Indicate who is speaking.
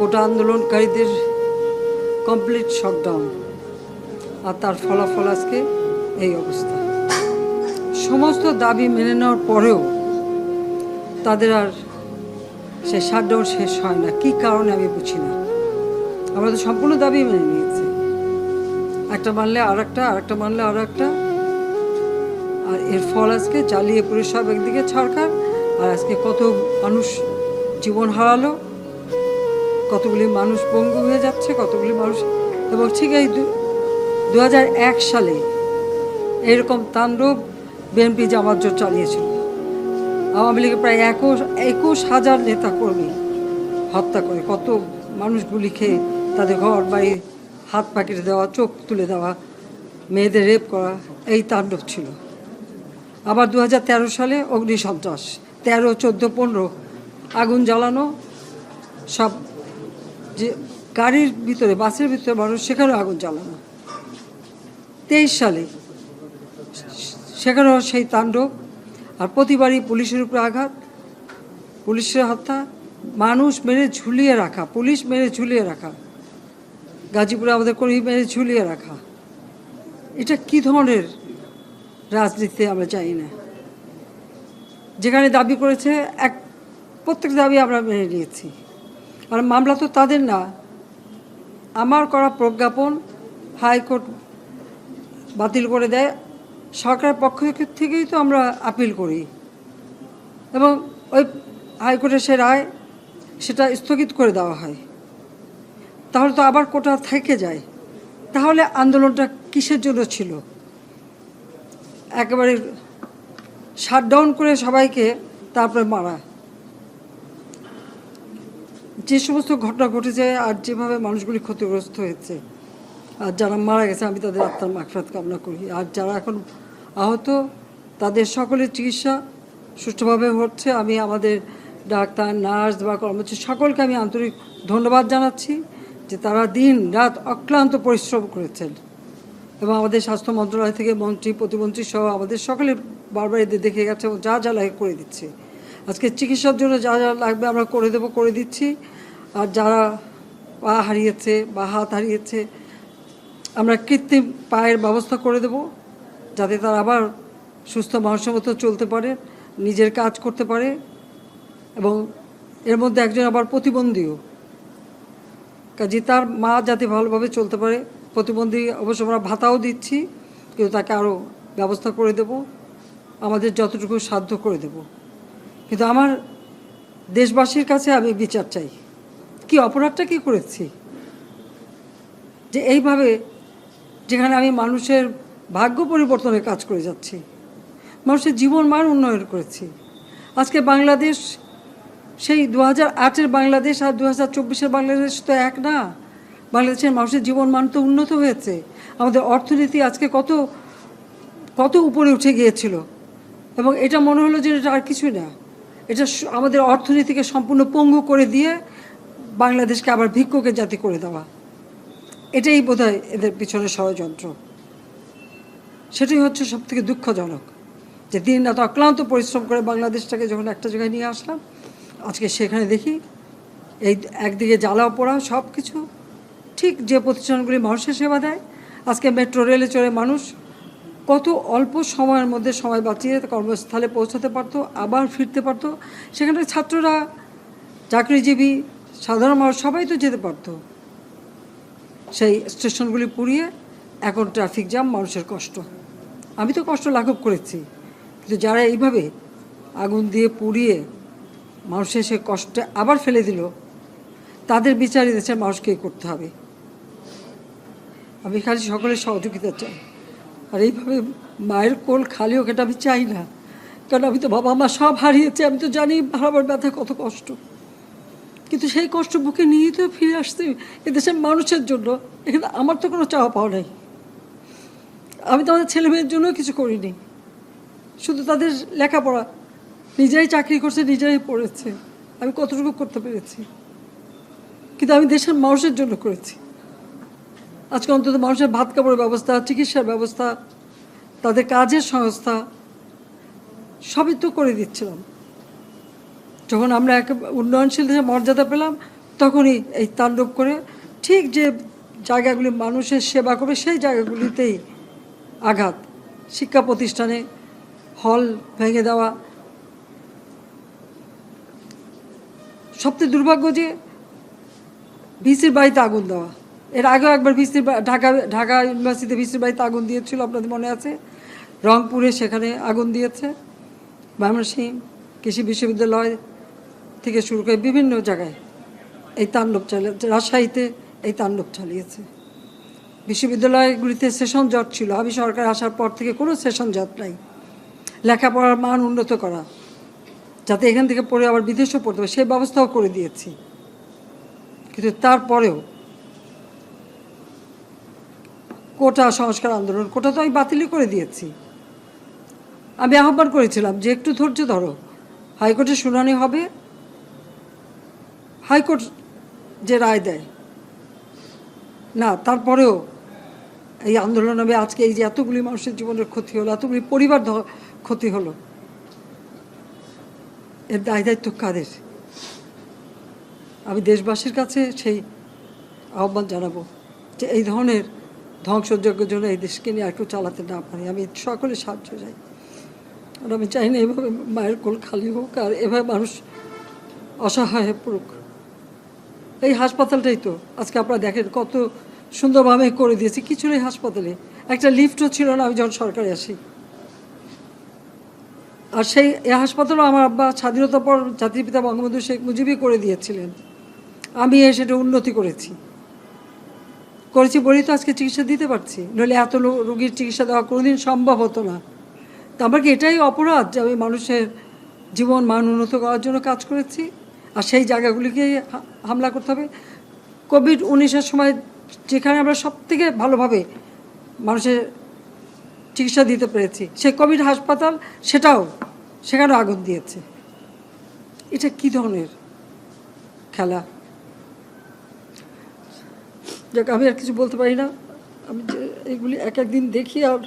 Speaker 1: কোটা আন্দোলনকারীদের complete shutdown, আর তার ফলাফল আজকে এই অবস্থা। সমস্ত দাবি মেনে নেওয়ার পরেও তাদের আর সে শাটডাউন শেষ হয় না। কী কারণে আমি বুঝি না। আমরা তো সম্পূর্ণ দাবি মেনে নিয়েছি, একটা মানলে আর একটা, আর একটা মানলে আরও একটা, আর এর ফল আজকে জ্বালিয়ে পুড়ে সব একদিকে সরকার, আর আজকে কত মানুষ জীবন হারালো, কতগুলি মানুষ পঙ্গু হয়ে যাচ্ছে, কতগুলি মানুষ। এবং ঠিক এই 2001 সালে এরকম তাণ্ডব বিএনপি জামাত জোট চালিয়েছিল। আওয়ামী লীগের প্রায় 21,000 নেতাকর্মী হত্যা করে, কত মানুষ গুলি খেয়ে তাদের ঘর বাড়ি হাত পা কেটে দেওয়া, চোখ তুলে দেওয়া, মেয়েদের রেপ করা, এই তাণ্ডব ছিল। আবার 2013 সালে অগ্নিসন্ত্রাস, 13, 14, 15 আগুন জ্বালানো, সব যে গাড়ির ভিতরে, বাসের ভিতরে মানুষ, সেখানেও আগুন জ্বালানো। 23 সালে সেখানেও সেই তাণ্ডব, আর প্রতিবারই পুলিশের উপরে আঘাত, পুলিশের হত্যা, মানুষ মেরে ঝুলিয়ে রাখা, পুলিশ মেরে ঝুলিয়ে রাখা, গাজীপুরে আমাদের কর্মী মেরে ঝুলিয়ে রাখা। এটা কি ধরনের রাজনীতি আমরা জানি না। যেখানে দাবি করেছে প্রত্যেক দাবি আমরা মেনে নিয়েছি, আর মামলা তো তাদের না, আমার করা প্রজ্ঞাপন হাইকোর্ট বাতিল করে দেয়, সরকারের পক্ষ থেকেই তো আমরা আপিল করি, এবং ওই হাইকোর্টের সে রায় সেটা স্থগিত করে দেওয়া হয়। তাহলে তো আবার কোটা থেকে যায়। তাহলে আন্দোলনটা কিসের জন্য ছিল? একেবারে শাটডাউন করে সবাইকে তারপরে মারা। যে সমস্ত ঘটনা ঘটেছে আর যেভাবে মানুষগুলি ক্ষতিগ্রস্ত হয়েছে, আর যারা মারা গেছে আমি তাদের আত্মার মাগফিরাত কামনা করি, আর যারা এখন আহত তাদের সকলের চিকিৎসা সুষ্ঠুভাবে হচ্ছে। আমি আমাদের ডাক্তার, নার্স বা কর্মচারী সকলকে আমি আন্তরিক ধন্যবাদ জানাচ্ছি যে তারা দিন রাত অক্লান্ত পরিশ্রম করেছেন, এবং আমাদের স্বাস্থ্য মন্ত্রণালয় থেকে মন্ত্রী, প্রতিমন্ত্রী সহ আমাদের সকলে বারবার এদের দেখে গেছে এবং যা যা লাগে করে দিচ্ছে। আজকে চিকিৎসার জন্য যা যা লাগবে আমরা করে দিচ্ছি। আর যারা পা হারিয়েছে বা হাত হারিয়েছে, আমরা কৃত্রিম পায়ের ব্যবস্থা করে দেব, যাতে তারা আবার সুস্থ মানুষের মতো চলতে পারে, নিজের কাজ করতে পারে। এবং এর মধ্যে একজন আবার প্রতিবন্ধীও, কাজে তার মা যাতে ভালোভাবে চলতে পারে। প্রতিবন্ধী অবশ্য আমরা ভাতাও দিচ্ছি, কিন্তু তাকে আরও ব্যবস্থা করে দেব, আমাদের যতটুকু সাধ্য করে দেব। কিন্তু আমার দেশবাসীর কাছে আমি বিচার চাই, কি অপরাধটা কি করেছি যে এইভাবে, যেখানে আমি মানুষের ভাগ্য পরিবর্তনের কাজ করে যাচ্ছি, মানুষের জীবন মান উন্নয়ন করেছি। আজকে বাংলাদেশ সেই 2008-এর বাংলাদেশ আর 2024-এর বাংলাদেশ তো এক না। বাংলাদেশের মানুষের জীবন মান তো উন্নত হয়েছে। আমাদের অর্থনীতি আজকে কত কত উপরে উঠে গিয়েছিল, এবং এটা মনে হলো যে এটা আর কিছুই না। এটা আমাদের অর্থনীতিকে সম্পূর্ণ পঙ্গু করে দিয়ে বাংলাদেশকে আবার ভিক্ষুকের জাতি করে দেওয়া, এটাই বোধহয় এদের পিছনে ষড়যন্ত্র। সেটাই হচ্ছে সবথেকে দুঃখজনক, যে দিন রাত অক্লান্ত পরিশ্রম করে বাংলাদেশটাকে যখন একটা জায়গায় নিয়ে আসলাম, আজকে সেখানে দেখি এই একদিকে জ্বালাও পোড়া সব কিছু। ঠিক যে প্রতিষ্ঠানগুলি মানুষের সেবা দেয়, আজকে মেট্রো রেলে চড়ে মানুষ কত অল্প সময়ের মধ্যে সময় বাঁচিয়ে কর্মস্থলে পৌঁছাতে পারতো, আবার ফিরতে পারতো। সেখানে ছাত্ররা, চাকরিজীবী, সাধারণ মানুষ সবাই তো যেতে পারতো। সেই স্টেশনগুলি পুড়িয়ে এখন ট্রাফিক জ্যাম, মানুষের কষ্ট। আমি তো কষ্ট লাঘব করেছি, কিন্তু যারা এইভাবে আগুন দিয়ে পুড়িয়ে মানুষের সে কষ্টে আবার ফেলে দিল, তাদের বিচার দেশের মানুষকেই করতে হবে। আমি খালি সকলের সহযোগিতা চাই। আর এইভাবে মায়ের কোল খালি হোক, এটা আমি চাই না। কারণ আমি তো বাবা মা সব হারিয়েছি, আমি তো জানি হারাবার ব্যথা কত কষ্ট। কিন্তু সেই কষ্ট বুকে নিয়েই তো ফিরে আসতে এদেশের মানুষের জন্য। এখানে আমার তো কোনো চাওয়া পাওয়া নেই। আমি তো আমাদের ছেলে মেয়ের জন্যও কিছু করিনি, শুধু তাদের লেখাপড়া, নিজেরাই চাকরি করছে, নিজেরাই পড়েছে, আমি কতটুকু করতে পেরেছি। কিন্তু আমি দেশের মানুষের জন্য করেছি। আজকে অন্তত মানুষের ভাত কাপড়ের ব্যবস্থা, চিকিৎসার ব্যবস্থা, তাদের কাজের সংস্থা সবই তো করে দিচ্ছিলাম। যখন আমরা এক উন্নয়নশীল দেশের মর্যাদা পেলাম, তখনই এই তাণ্ডব করে ঠিক যে জায়গাগুলি মানুষের সেবা করবে সেই জায়গাগুলিতেই আঘাত, শিক্ষা প্রতিষ্ঠানে হল ভেঙে দেওয়া। সবচেয়ে দুর্ভাগ্য যে ভিসির বাড়িতে আগুন দেওয়া। এর আগেও একবার ঢাকা ইউনিভার্সিটিতে ভিসির বাড়িতে আগুন দিয়েছিল, আপনাদের মনে আছে। রংপুরে সেখানে আগুন দিয়েছে, ময়মনসিংহ কৃষি বিশ্ববিদ্যালয় থেকে শুরু করে বিভিন্ন জায়গায় এই তাণ্ডব চালিয়েছে। রাজশাহীতে এই তাণ্ডব চালিয়েছে। বিশ্ববিদ্যালয়গুলিতে সেশন জট ছিল, আমি সরকার আসার পর থেকে কোনো সেশন জট নাই। লেখাপড়ার মান উন্নত করা, যাতে এখান থেকে পড়ে আবার বিদেশেও পড়তে হবে, সেই ব্যবস্থাও করে দিয়েছি। কিন্তু তারপরেও কোটা সংস্কার আন্দোলন, কোটা তো আমি বাতিলই করে দিয়েছি। আমি আহ্বান করেছিলাম যে একটু ধৈর্য ধরো, হাইকোর্টে শুনানি হবে, হাইকোর্ট যে রায় দেয়। না, তারপরেও এই আন্দোলন হবে। আজকে এই যে এতগুলি মানুষের জীবনের ক্ষতি হলো, এতগুলি পরিবার ক্ষতি হলো, এর দায় দায়িত্ব কাদের? আমি দেশবাসীর কাছে সেই আহ্বান জানাবো যে এই ধরনের ধ্বংসযজ্ঞের জন্য এই দেশকে নিয়ে একটু চালাতে না পারি। আমি সকলে সাহায্য চাই, আর আমি চাই না এভাবে মায়ের কোল খালি হোক আর এভাবে মানুষ অসহায় হয়ে পড়ুক। এই হাসপাতালটাই তো আজকে আপনারা দেখেন কত সুন্দরভাবে করে দিয়েছি। কিছু নেই হাসপাতালে, একটা লিফটও ছিল না আমি যখন সরকারে আসি। আর সেই এই হাসপাতালও আমার আব্বা স্বাধীনতার পর জাতির পিতা বঙ্গবন্ধু শেখ মুজিবই করে দিয়েছিলেন। আমি সেটা উন্নতি করেছি বলেই তো আজকে চিকিৎসা দিতে পারছি, নইলে এত রোগীর চিকিৎসা দেওয়া কোনোদিন সম্ভব হতো না। তো আমার কি এটাই অপরাধ যে আমি মানুষের জীবন মান উন্নত করার জন্য কাজ করেছি, আর সেই জায়গাগুলিকে হামলা করতে হবে? কোভিড-19-এর সময় যেখানে আমরা সব থেকে ভালোভাবে মানুষের চিকিৎসা দিতে পেরেছি, সেই কোভিড হাসপাতাল সেখানেও আগুন দিয়েছে। এটা কী ধরনের খেলা? যাক, আমি আর কিছু বলতে পারি না। আমি যে এগুলি এক একদিন দেখি আর